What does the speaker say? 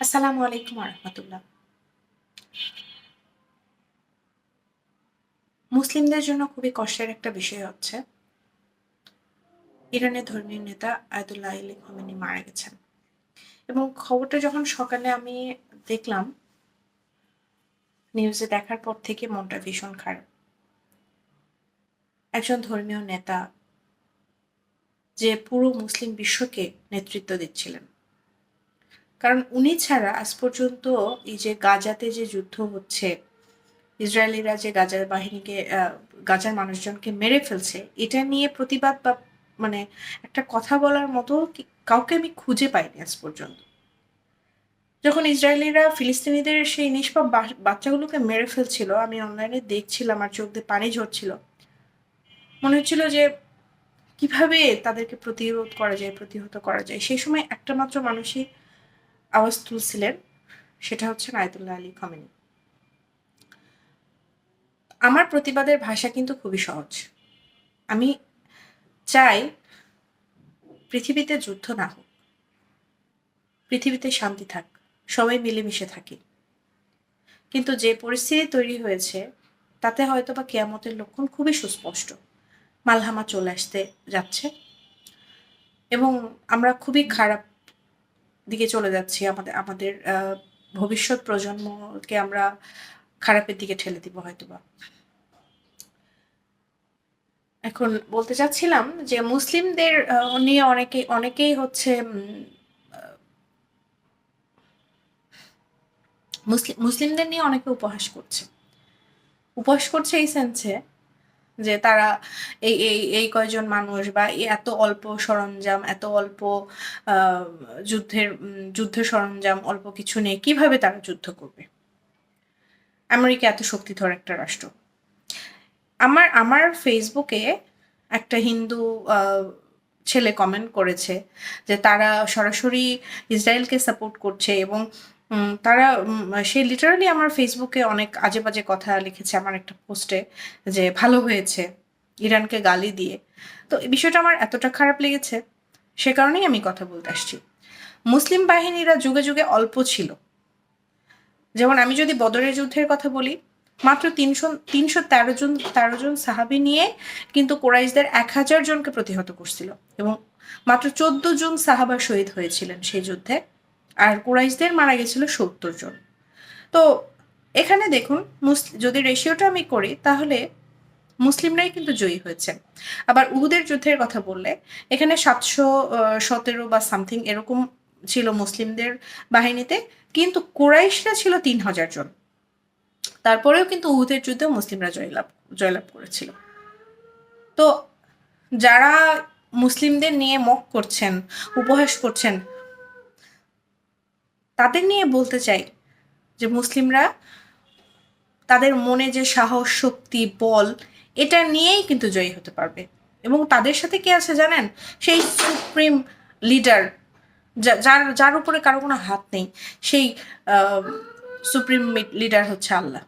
আসসালামু আলাইকুম রহমতুল্লাহ। মুসলিমদের জন্য খুবই কষ্টের একটা বিষয় হচ্ছে ইরানের ধর্মীয় নেতা আয়াতুল্লাহ আলী খমেনি মারা গেছেন। এবং খবরটা যখন সকালে আমি দেখলাম, নিউজে দেখার পর থেকে মনটা ভীষণ খারাপ। একজন ধর্মীয় নেতা যে পুরো মুসলিম বিশ্বকে নেতৃত্ব দিচ্ছিলেন, কারণ উনি ছাড়া আজ পর্যন্ত এই যে গাজাতে যে যুদ্ধ হচ্ছে, ইসরায়েলিরা যে গাজার বাহিনীকে গাজার মানুষজনকে মেরে ফেলছে, এটা নিয়ে প্রতিবাদ বা মানে একটা কথা বলার মতো কাউকে আমি খুঁজে পাইনি আজ পর্যন্ত। যখন ইসরায়েলিরা ফিলিস্তিনিদের সেই নিষ্পাপ বাচ্চাগুলোকে মেরে ফেলছিল, আমি অনলাইনে দেখছিলাম আর চোখ দিয়ে পানি ঝরছিল। মনে হচ্ছিল যে কিভাবে তাদেরকে প্রতিরোধ করা যায়, প্রতিহত করা যায়। সেই সময় একটা মাত্র মানুষই আওয়াজ তুলছিলেন, সেটা হচ্ছে আয়াতুল্লাহ আলী খমেনি। আমার প্রতিবাদের ভাষা কিন্তু খুবই সহজ। আমি চাই পৃথিবীতে যুদ্ধ না হোক, পৃথিবীতে শান্তি থাক, সবাই মিলেমিশে থাকি। কিন্তু যে পরিস্থিতি তৈরি হয়েছে, তাতে হয়তো বা কেয়ামতের লক্ষণ খুবই সুস্পষ্ট। মালহামা চলে আসতে যাচ্ছে এবং আমরা খুবই খারাপ দিকে চলে যাচ্ছি। আমাদের আমাদের ভবিষ্যৎ প্রজন্মকে আমরা খারাপের দিকে ঠেলে দিব হয়তোবা। এখন বলতে চাচ্ছিলাম যে মুসলিমদের নিয়ে অনেকেই হচ্ছে মুসলিমদের নিয়ে অনেকে উপহাস করছে এই সেন্সে যে তারা এই এই এই কয়জন মানুষ বা এত অল্প সরঞ্জাম, এত অল্প যুদ্ধের সরঞ্জাম, অল্প কিছু নিয়ে কিভাবে তারা যুদ্ধ করবে। আমেরিকা এত শক্তিধর একটা রাষ্ট্র। আমার আমার ফেসবুকে একটা হিন্দু ছেলে কমেন্ট করেছে যে তারা সরাসরি ইসরায়েলকে সাপোর্ট করছে এবং তারা সে লিটারালি আমার ফেসবুকে অনেক আজে বাজে কথা লিখেছে আমার একটা পোস্টে, যে ভালো হয়েছে ইরানকে গালি দিয়ে। তো এই বিষয়টা আমার এতটা খারাপ লেগেছে, সে কারণেই আমি কথা বলতে আসছি। মুসলিম বাহিনীরা যুগে যুগে অল্প ছিল। যেমন আমি যদি বদরের যুদ্ধের কথা বলি, মাত্র 313 জন সাহাবি নিয়ে কিন্তু কোরাইশদের 1000 জনকে প্রতিহত করছিল এবং মাত্র 14 জন সাহাবা শহীদ হয়েছিলেন সেই যুদ্ধে, আর কোরাইশদের মারা গেছিল 70 জন। তো এখানে দেখুন, যদি রেশিওটা আমি করি তাহলে মুসলিমরাই কিন্তু জয়ী হয়েছে। আবার উহুদের যুদ্ধের কথা বললে এখানে 717 বা সামথিং এরকম ছিল মুসলিমদের বাহিনীতে, কিন্তু কুরাইশরা ছিল 3000 জন। তারপরেও কিন্তু উহুদের যুদ্ধে মুসলিমরা জয়লাভ করেছিল। তো যারা মুসলিমদের নিয়ে মক করছেন, উপহাস করছেন, তাদের নিয়ে বলতে চাই যে মুসলিমরা তাদের মনে যে সাহস, শক্তি, বল, এটা নিয়েই কিন্তু জয়ী হতে পারবে। এবং তাদের সাথে কে আছে জানেন? সেই সুপ্রিম লিডার, যার উপরে কারো কোনো হাত নেই, সেই সুপ্রিম লিডার হচ্ছে আল্লাহ।